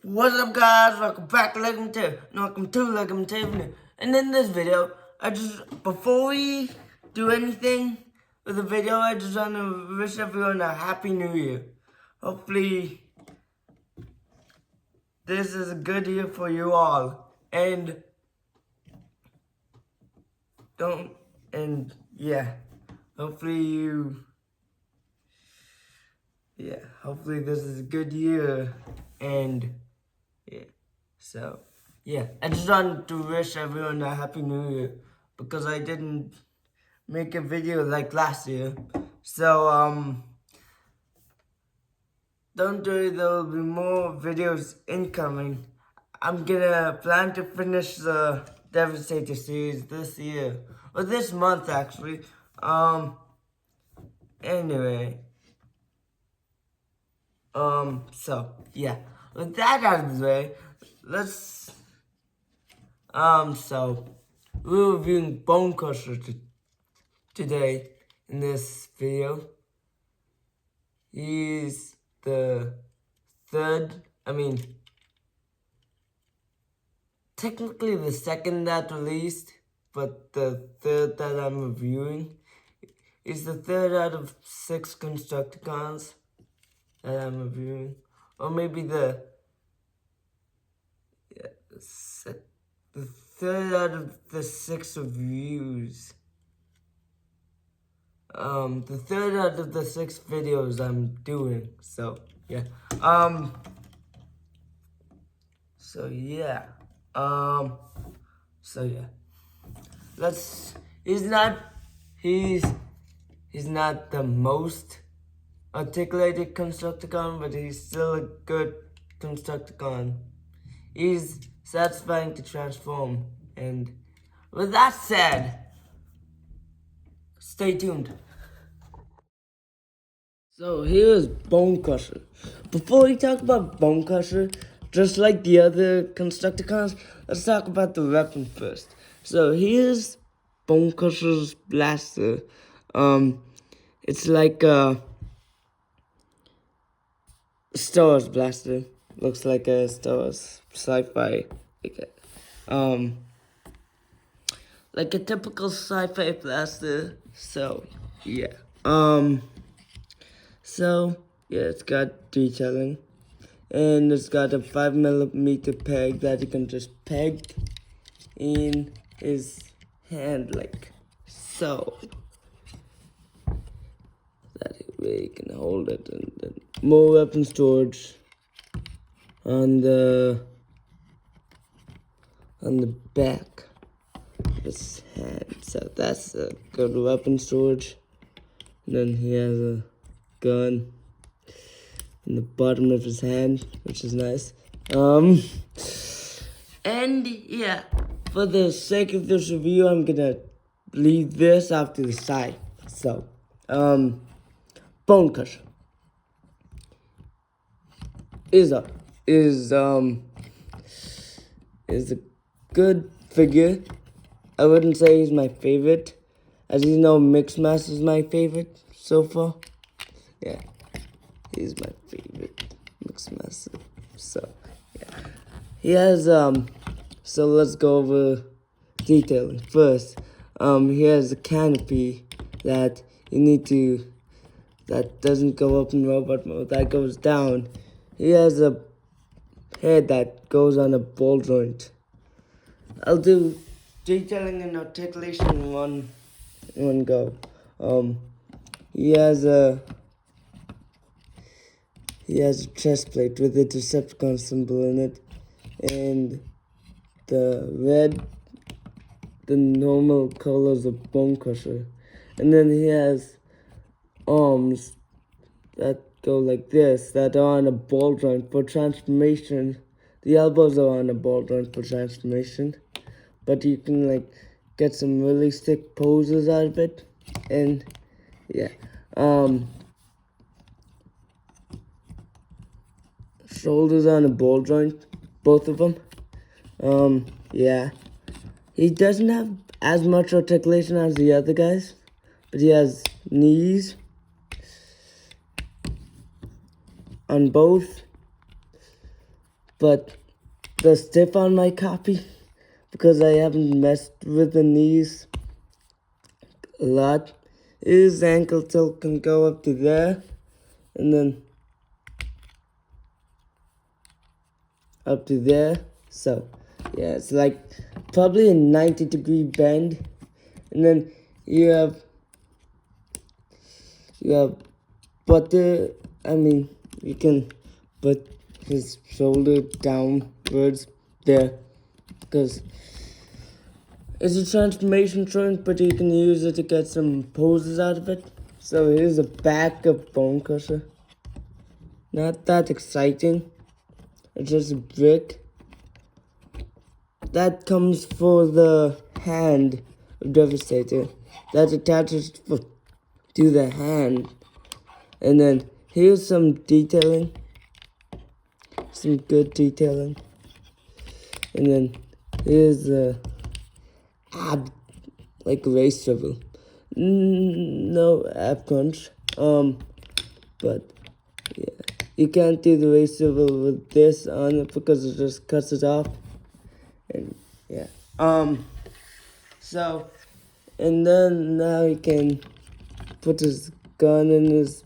What's up, guys? Welcome back to Legum Tip. Welcome to Legum Tip. And in this video, before we do anything with the video, I just want to wish everyone a happy new year. Hopefully, this is a good year for you all. Hopefully this is a good year. I just wanted to wish everyone a happy new year because I didn't make a video like last year. So, don't worry, there will be more videos incoming. I'm gonna plan to finish the Devastator series this year, or this month actually. Anyway. With that out of the way, we're reviewing Bonecrusher today in this video. He's the technically the second that released, but the third that I'm reviewing. He's the third out of 6 Constructicons that I'm reviewing, or maybe the third out of the 6 reviews. The third out of the 6 videos I'm doing. He's not the most articulated Constructicon, but he's still a good Constructicon. He's satisfying to transform, and with that said, stay tuned. So here's Bonecrusher. Before we talk about Bonecrusher, just like the other Constructicons, let's talk about the weapon first. So here's Bonecrusher's blaster. It's like a Star Wars blaster. Looks like a Star Wars sci-fi, like a typical sci-fi blaster. It's got detailing, and it's got a 5mm peg that you can just peg in his hand like so. That way you can hold it, and then more weapon storage on the back of his hand. So that's a good weapon storage. And then he has a gun in the bottom of his hand, which is nice. For the sake of this review, I'm gonna leave this off to the side. So, Bonecrusher is a good figure. I wouldn't say he's my favorite. As you know, Mixmaster is my favorite so far. Yeah, he's my favorite Mixmaster. He has so let's go over detailing first. He has a canopy that that doesn't go up in robot mode, that goes down. He has a head that goes on a ball joint. I'll do detailing and articulation in one go. He has a chest plate with a Decepticon symbol in it, and the normal colors of Bonecrusher. And then he has arms that go like this, that are on a ball joint for transformation. The elbows are on a ball joint for transformation, but you can get some really sick poses out of it. And shoulders on a ball joint, both of them. He doesn't have as much articulation as the other guys, but he has knees on both but the stiff on my copy, because I haven't messed with the knees a lot, his ankle tilt can go up to there, and then up to there. So yeah, it's like probably a 90-degree bend, and then you have butter. I mean, you can put his shoulder downwards there, because it's a transformation joint, but you can use it to get some poses out of it. So here's a back of Bonecrusher. Not that exciting. It's just a brick. That comes for the hand of Devastator. That attaches to the hand. And then here's some detailing. Some good detailing. And then here's the ab, like race swivel. No ab crunch. But yeah, you can't do the race swivel with this on it because it just cuts it off. And yeah, so, and then now he can put his gun in his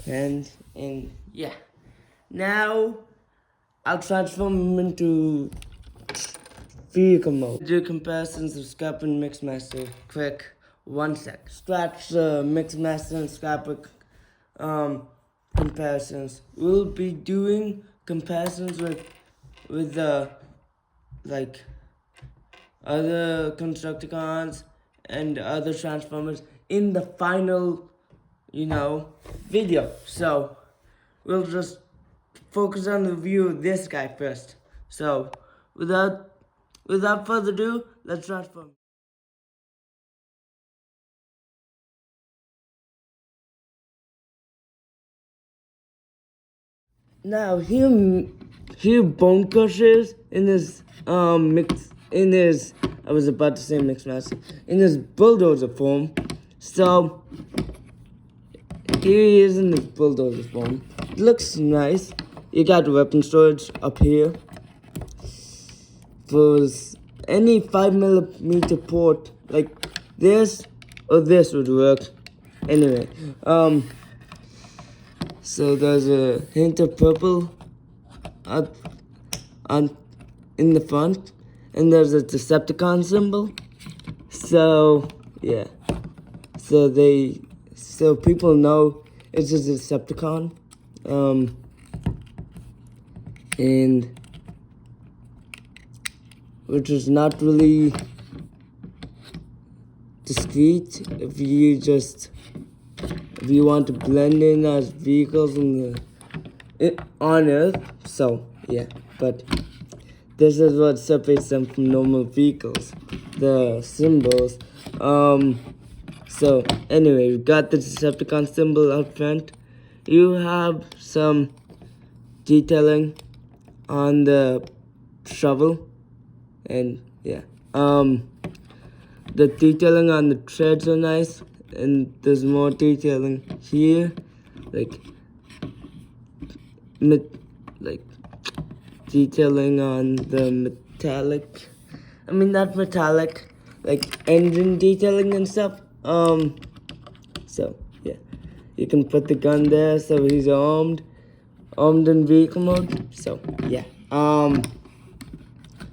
hand, and yeah. Now I'll transform him into vehicle mode. Do comparisons of Scrap and Mixmaster. Quick, 1 sec. Scratch Mixmaster and Scrapbook comparisons. We'll be doing comparisons with like other Constructicons and other Transformers in the final, video. So we'll just focus on the view of this guy first. So without further ado, let's transform. Now here Bonecrushers in his I was about to say Mixmaster, in his bulldozer form. So here he is in the bulldozer form. It looks nice. You got weapon storage up here. For any 5mm port like this or this would work. Anyway, so there's a hint of purple in the front, and there's a Decepticon symbol. So yeah, so people know it's a Decepticon, and which is not really discreet if you want to blend in as vehicles on Earth. So yeah, but this is what separates them from normal vehicles, the symbols. So anyway, we got the Decepticon symbol up front. You have some detailing on the shovel, and yeah, the detailing on the treads are nice, and there's more detailing here, like detailing on the metallic. I mean, not metallic, like engine detailing and stuff. So yeah, you can put the gun there, so he's armed in vehicle mode. So yeah,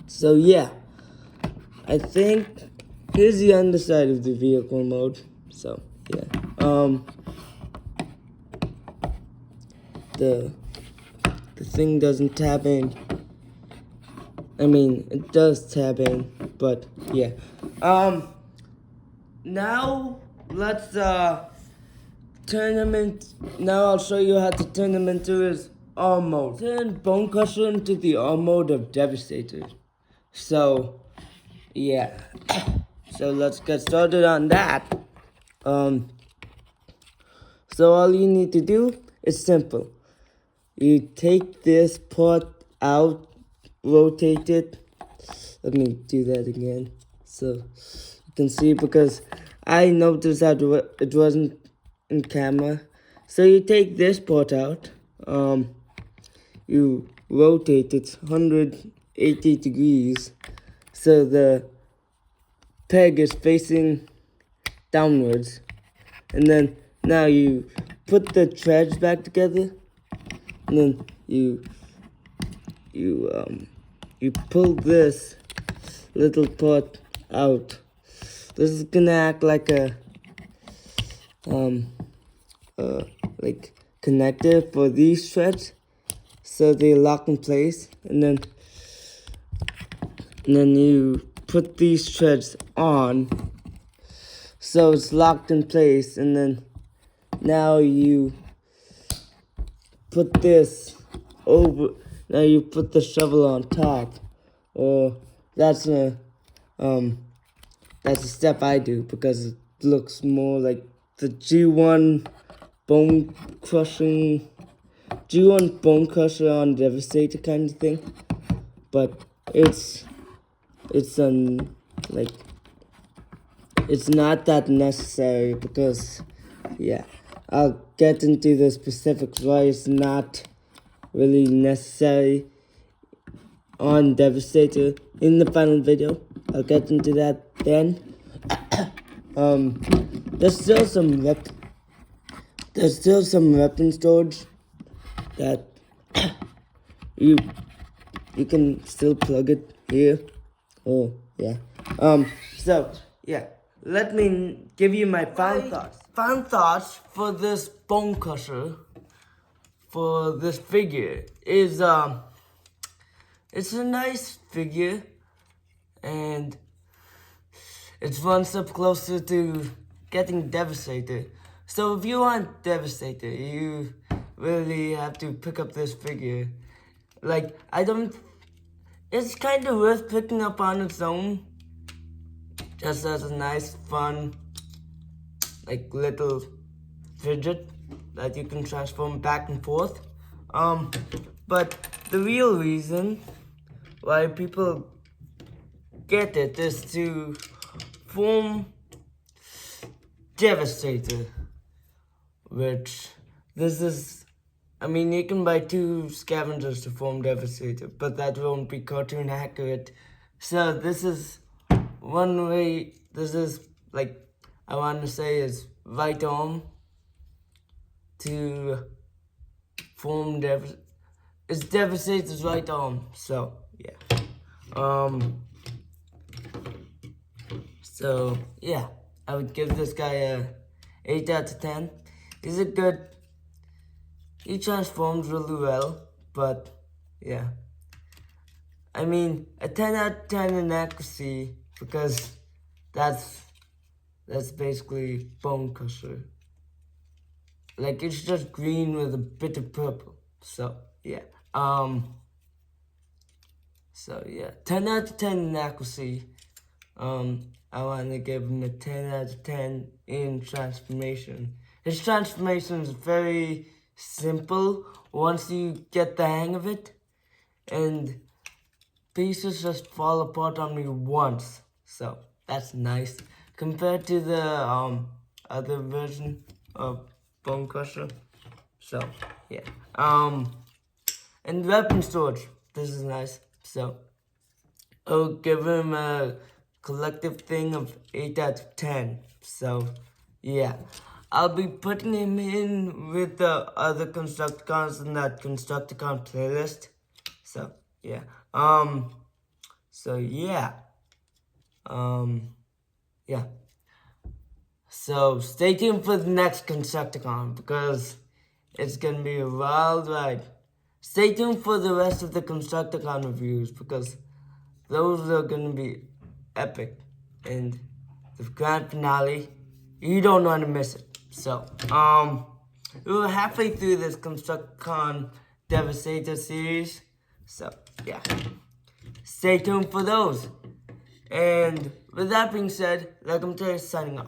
so yeah, I think here's the underside of the vehicle mode. So yeah, the thing doesn't tab in. I mean, it does tab in, but yeah. Now let's turn him in. Now I'll show you how to turn him into his arm mode. Turn Bonecrusher into the arm mode of Devastator. So yeah. So let's get started on that. So all you need to do is simple. You take this part out, rotate it. Let me do that again so you can see, because I noticed that it wasn't in camera. So you take this part out, you rotate it 180 degrees so the peg is facing downwards. And then now you put the treads back together, and then you pull this little part out. This is gonna act like a like connector for these threads, so they lock in place. And then you put these threads on, so it's locked in place. And then now you put this over. Now you put the shovel on top, or that's a step I do because it looks more like the G1 Bonecrusher on Devastator kind of thing, but it's like it's not that necessary because I'll get into the specifics why it's not really necessary on Devastator in the final video. I'll get into that then. There's still some weapon storage that you can still plug it here. Oh yeah. So yeah, let me give you my final thoughts. Final thoughts for this Bonecrusher, for this figure is it's a nice figure, and it's one step closer to getting Devastator. So if you want Devastator, you really have to pick up this figure. Like, it's kind of worth picking up on its own, just as a nice, fun, like, little fidget that you can transform back and forth. But the real reason why people get it is to form Devastator, which you can buy 2 scavengers to form Devastator, but that won't be cartoon accurate. So this is one way. This is, like, I want to say is right arm to form Devastator. It's Devastator's right arm, so yeah. So yeah, I would give this guy a 8 out of 10. He's a good. He transforms really well, but yeah. I mean, a 10 out of 10 in accuracy, because that's basically Bonecrusher. Like, it's just green with a bit of purple. So yeah. So yeah, 10 out of 10 in accuracy. I want to give him a 10 out of 10 in transformation. His transformation is very simple once you get the hang of it, and pieces just fall apart on me once. So that's nice compared to the other version of Bonecrusher. So yeah. And weapon storage. This is nice. So I'll give him a collective thing of 8 out of 10. So yeah, I'll be putting him in with the other Constructicons in that Constructicon playlist. So yeah. So yeah. Yeah. So stay tuned for the next Constructicon, because it's gonna be a wild ride. Stay tuned for the rest of the Constructicon reviews, because those are gonna be epic. And the grand finale, you don't want to miss it. So, we're halfway through this Constructicon Devastator series. So, yeah. Stay tuned for those. And with that being said, Legum signing off.